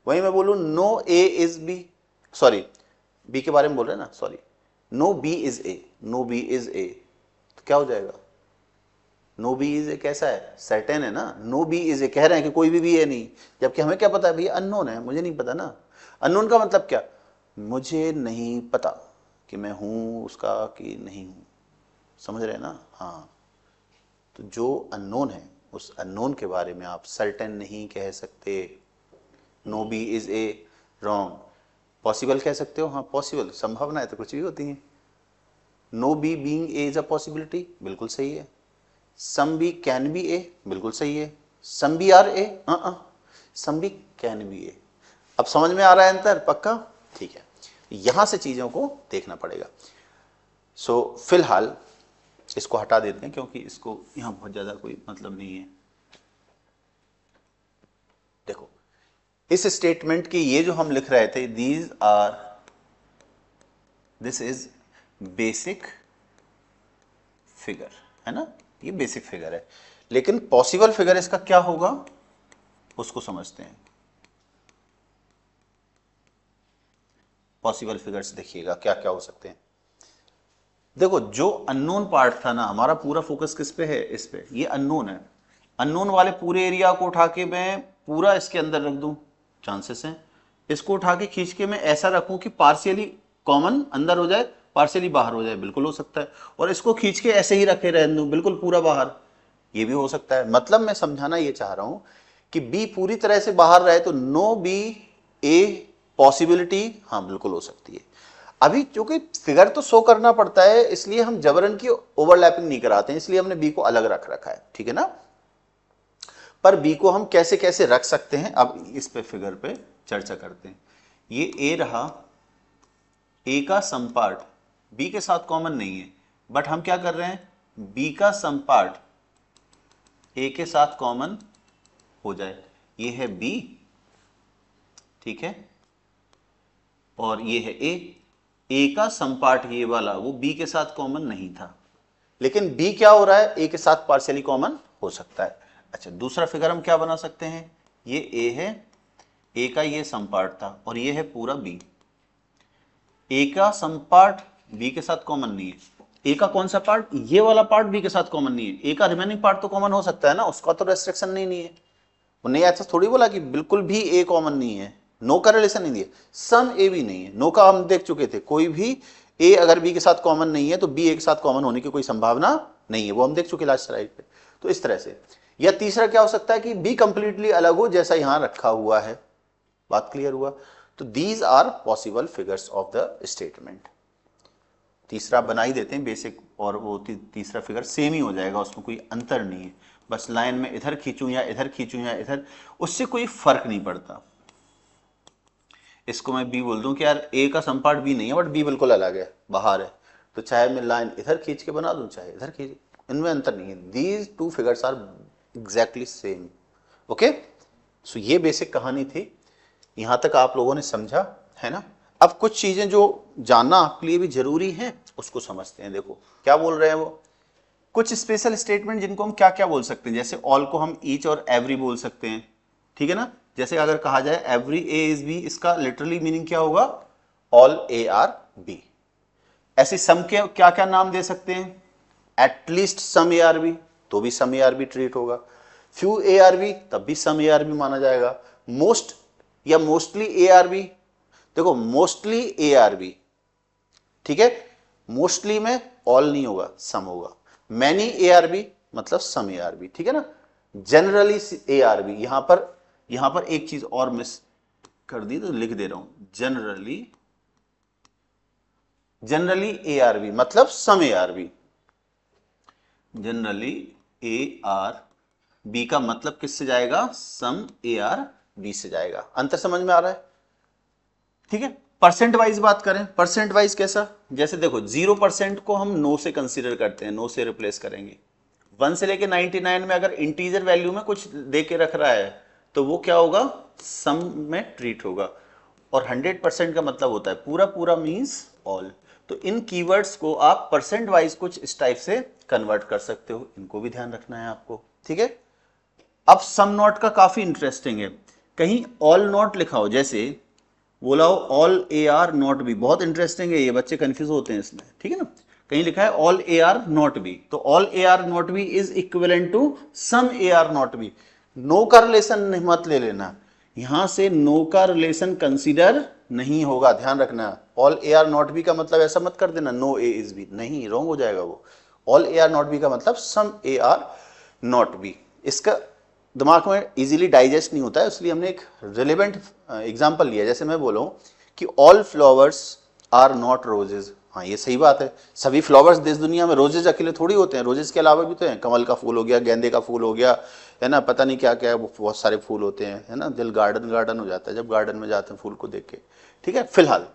वहीं मैं बोलूं no A is B, sorry B के बारे में बोल रहे हैं ना, sorry, no B is A, no B is A, तो क्या हो जाएगा? नो बी इज ए कैसा है? सर्टेन है ना, नो बी इज ए कह रहे हैं कि कोई भी है नहीं, जबकि हमें क्या पता है भैया अननोन है, मुझे नहीं पता ना। अननोन का मतलब क्या? मुझे नहीं पता कि मैं हूं उसका कि नहीं हूं, समझ रहे हैं ना? हाँ, तो जो अननोन है उस अननोन के बारे में आप सर्टेन नहीं कह सकते। No B is A wrong, possible कह सकते हो, हाँ पॉसिबल, संभावना है तो कुछ भी होती है। No B being A is a possibility, बिल्कुल सही है। Some B can be A, बिल्कुल सही है। Some B are A, some B can be A. अब समझ में आ रहा है अंतर? पक्का? ठीक है, यहां से चीजों को देखना पड़ेगा। सो फिलहाल इसको हटा देते हैं क्योंकि इसको यहां बहुत ज्यादा कोई मतलब नहीं है। देखो इस स्टेटमेंट की ये जो हम लिख रहे थे, दिस इज बेसिक फिगर, है ना, ये बेसिक फिगर है, लेकिन पॉसिबल फिगर इसका क्या होगा उसको समझते हैं। पॉसिबल फिगर्स देखिएगा क्या क्या हो सकते हैं। देखो जो अननोन पार्ट था ना, हमारा पूरा फोकस किस पे है? इस पे, ये अननोन है। अननोन वाले पूरे एरिया को उठा के मैं पूरा इसके अंदर रख दूं, चांसेस हैं। इसको उठा के खींच के मैं ऐसा रखूं कि पार्शियली कॉमन अंदर हो जाए, पार्शियली बाहर हो जाए, बिल्कुल हो सकता है। और इसको खींच के ऐसे ही रखे रहने दूं बिल्कुल पूरा बाहर, ये भी हो सकता है। मतलब मैं समझाना ये चाह रहा हूं कि बी पूरी तरह से बाहर रहे तो नो बी ए पॉसिबिलिटी, हाँ बिल्कुल हो सकती है। अभी चूंकि फिगर तो शो करना पड़ता है, इसलिए हम जबरन की ओवरलैपिंग नहीं कराते हैं, इसलिए हमने बी को अलग रख रखा है, ठीक है ना। पर बी को हम कैसे कैसे रख सकते हैं, अब इस पे फिगर पे चर्चा करते हैं। ये ए रहा, ए का सम पार्ट बी के साथ कॉमन नहीं है, बट हम क्या कर रहे हैं, बी का सम पार्ट ए के साथ कॉमन हो जाए। ये है बी, ठीक है, और ये है ए का सम पार्ट ये वाला वो बी के साथ कॉमन नहीं था, लेकिन बी क्या हो रहा है, ए के साथ पार्शियली कॉमन हो सकता है। अच्छा दूसरा फिगर हम क्या बना सकते हैं, ये ए है, ए का ये सम पार्ट था और ये है पूरा बी। ए का सम पार्ट बी के साथ कॉमन नहीं है, ए का कौन सा पार्ट, ये वाला पार्ट बी के साथ कॉमन नहीं है। ए का रिमेनिंग पार्ट तो कॉमन हो सकता है ना, उसका तो रेस्ट्रिक्शन नहीं है। नहीं ऐसा थोड़ी बोला कि बिल्कुल भी ए कॉमन नहीं है, नो का रिलेशन नहीं दिया, सम ए भी नहीं है। नो का हम देख चुके थे, कोई भी ए अगर बी के साथ कॉमन नहीं है तो बी ए के साथ कॉमन होने की कोई संभावना नहीं है, वो हम देख चुके लास्ट स्लाइड पे। तो इस तरह से, या तीसरा क्या हो सकता है कि बी कंप्लीटली अलग हो जैसा यहां रखा हुआ है। बात क्लियर हुआ? तो these are possible figures of the statement. तीसरा बना ही देते हैं बेसिक, और वो तीसरा फिगर सेम ही हो जाएगा, उसमें कोई अंतर नहीं है, बस लाइन में इधर खींचूं या इधर खींचूं या इधर, उससे कोई फर्क नहीं पड़ता। इसको मैं बी बोल दूं कि यार ए का सम पार्ट बी नहीं है, बट बी बिल्कुल अलग है, बाहर है, तो चाहे मैं लाइन इधर खींच के बना दूं चाहे इधर खींच, इनमें अंतर नहीं है। These two figures are exactly same. Okay, so ये बेसिक कहानी थी, यहां तक आप लोगों ने समझा है ना। अब कुछ चीजें जो जानना आपके लिए भी जरूरी है उसको समझते हैं। देखो क्या बोल रहे हैं वो, कुछ स्पेशल स्टेटमेंट जिनको हम क्या क्या बोल सकते हैं, जैसे ऑल को हम ईच और एवरी बोल सकते हैं, ठीक है ना। जैसे अगर कहा जाए एवरी ए इज बी, इसका लिटरली मीनिंग क्या होगा, ऑल ए आर बी। ऐसे सम के क्या क्या नाम दे सकते हैं, at least some A are B, तो भी some A are B treat होगा। फ्यू ए आर बी, तब भी सम ए आर बी माना जाएगा। मोस्ट या मोस्टली ए आर बी, देखो मोस्टली ए आर बी, ठीक है, मोस्टली में ऑल नहीं होगा सम होगा। मैनी ए आर बी, मतलब सम ARB, ठीक है ना। जनरली ARB, यहां पर एक चीज और मिस कर दी तो लिख दे रहा हूं, जनरली ARB मतलब सम ARB। जनरली ARB का मतलब किससे जाएगा, सम ARB से जाएगा। अंतर समझ में आ रहा है, ठीक है। परसेंट वाइज बात करें, परसेंट वाइज कैसा, जैसे देखो 0% को हम नो से कंसीडर करते हैं, नो से रिप्लेस करेंगे। 1 से लेके 99 में अगर इंटीजर वैल्यू में कुछ दे के रख रहा है तो वो क्या होगा, सम में ट्रीट होगा। और 100% का मतलब होता है पूरा पूरा मींस ऑल। तो इन कीवर्ड्स को आप परसेंट वाइज कुछ इस टाइप से कन्वर्ट कर सकते हो, इनको भी ध्यान रखना है आपको, ठीक है। अब सम नॉट का काफी इंटरेस्टिंग है, कहीं ऑल नॉट लिखा हो, जैसे बोला हो ऑल AR नॉट बी, बहुत इंटरेस्टिंग है ये, बच्चे कंफ्यूज होते हैं इसमें, ठीक है ना। कहीं लिखा है ऑल AR नॉट बी, तो all AR not B is equivalent to some AR not B. No का रिलेशन मत ले लेना, यहां से नो का रिलेशन कंसीडर नहीं होगा, ध्यान रखना। ऑल AR नॉट बी का मतलब ऐसा मत कर देना नो A इज बी, नहीं, रॉन्ग हो जाएगा वो। ऑल AR नॉट बी का मतलब सम AR नॉट बी। इसका दिमाग में इजीली डाइजेस्ट नहीं होता है, इसलिए हमने एक रिलेवेंट एग्जांपल लिया। जैसे मैं बोलूं कि all flowers are not roses, हाँ ये सही बात है, सभी फ्लावर्स देश दुनिया में रोजेज अकेले थोड़ी होते हैं, रोजेज के अलावा भी तो हैं, कमल का फूल हो गया, गेंदे का फूल हो गया, है ना, पता नहीं क्या क्या है, वो बहुत सारे फूल होते हैं, है ना। दिल गार्डन गार्डन हो जाता है जब गार्डन में जाते हैं फूल को देख के, ठीक है। फिलहाल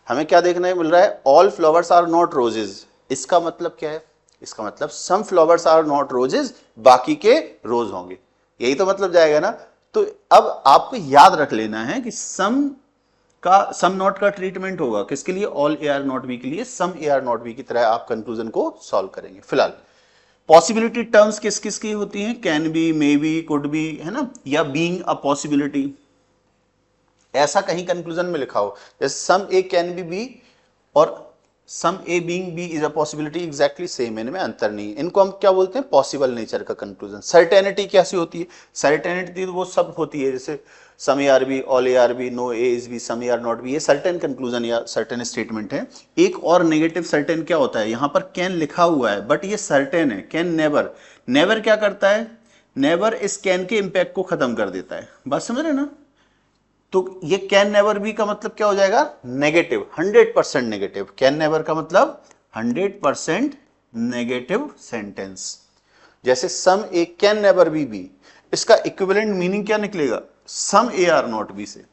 हमें क्या देखने मिल रहा है, all flowers are not roses, इसका मतलब क्या है, इसका मतलब some flowers are not roses, बाकी के रोज होंगे, यही तो मतलब जाएगा ना। तो अब आपको याद रख लेना है कि सम नॉट का ट्रीटमेंट होगा किसके लिए, ऑल AR नॉट बी के लिए, सम AR नॉट बी की तरह आप कंक्लूजन को सॉल्व करेंगे। फिलहाल पॉसिबिलिटी टर्म्स किस किस की होती हैं, can be, may be, could be, है ना, या बीइंग अ पॉसिबिलिटी, ऐसा कहीं कंक्लूजन में लिखा हो, जैसे सम ए कैन बी और some A being B is a possibility, exactly same, इनमें अंतर नहीं है। इनको हम क्या बोलते हैं, पॉसिबल नेचर का कंक्लूजन। सर्टेनिटी कैसी होती है, सर्टेनिटी वो सब होती है, जैसे some ARB, all ARB, no A is B, some AR not B, ये सर्टेन कंक्लूजन या सर्टेन स्टेटमेंट है। एक और नेगेटिव सर्टेन क्या होता है, यहां पर कैन लिखा हुआ है बट ये सर्टेन है, कैन नेवर, नेवर क्या करता है, नेवर इस कैन के इंपैक्ट को खत्म कर देता है, बात समझ रहे ना। तो ये कैन नेवर बी का मतलब क्या हो जाएगा, नेगेटिव, 100% नेगेटिव। कैन नेवर का मतलब 100% नेगेटिव सेंटेंस। जैसे सम ए कैन नेवर बी, इसका इक्विवेलेंट मीनिंग क्या निकलेगा, सम AR नॉट बी से।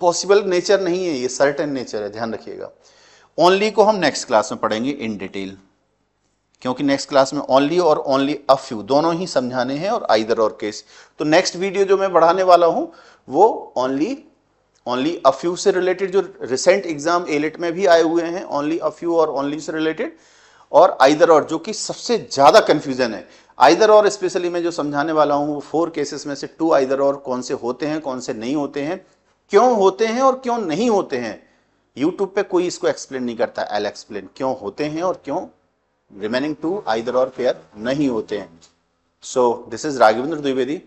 पॉसिबल नेचर नहीं है ये, सर्टेन नेचर है, ध्यान रखिएगा। ओनली को हम नेक्स्ट क्लास में पढ़ेंगे इन डिटेल, क्योंकि नेक्स्ट क्लास में ओनली और ओनली अ फ्यू दोनों ही समझाने हैं, और आइदर और केस। तो नेक्स्ट वीडियो जो मैं बढ़ाने वाला हूं वो ओनली अ फ्यू से रिलेटेड, जो रिसेंट एग्जाम एलिट में भी आए हुए हैं, ओनली अ फ्यू और ओनली से रिलेटेड, और आइदर और, जो कि सबसे ज्यादा कंफ्यूजन है। आइदर और स्पेशली मैं जो समझाने वाला हूं वो 4 केसेस में से 2 आइदर और कौन से होते हैं, कौन से नहीं होते हैं, क्यों होते हैं और क्यों नहीं होते हैं। यूट्यूब पे कोई इसको एक्सप्लेन नहीं करता, आई एक्सप्लेन क्यों होते हैं और क्यों रिमेनिंग 2 आइदर और पेयर नहीं होते हैं। सो दिस इज राघवेंद्र द्विवेदी,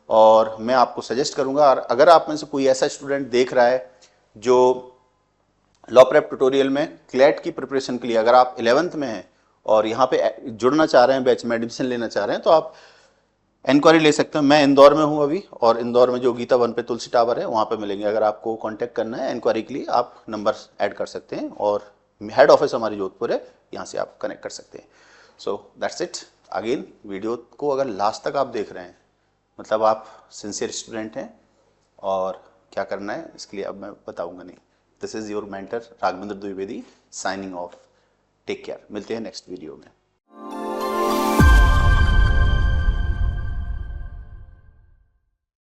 और मैं आपको सजेस्ट करूंगा, और अगर आप में से कोई ऐसा स्टूडेंट देख रहा है जो लॉ प्रेप ट्यूटोरियल में क्लैट की प्रिपरेशन के लिए, अगर आप 11th में हैं और यहाँ पे जुड़ना चाह रहे हैं, बैच में एडमिशन लेना चाह रहे हैं, तो आप इंक्वायरी ले सकते हैं। मैं इंदौर में हूँ अभी, और इंदौर में जो गीता 1 पे तुलसी टावर है वहाँ पे मिलेंगे। अगर आपको कांटेक्ट करना है इंक्वायरी के लिए, आप नंबर ऐड कर सकते हैं, और हेड ऑफिस हमारी जोधपुर है, यहाँ से आप कनेक्ट कर सकते हैं। So that's it. Again video को अगर लास्ट तक आप देख रहे हैं, मतलब आप सिंसियर स्टूडेंट हैं, और क्या करना है इसके लिए अब मैं बताऊंगा नहीं। This is your mentor Raghavendra Dwivedi, signing off. Take care, मिलते हैं नेक्स्ट वीडियो में।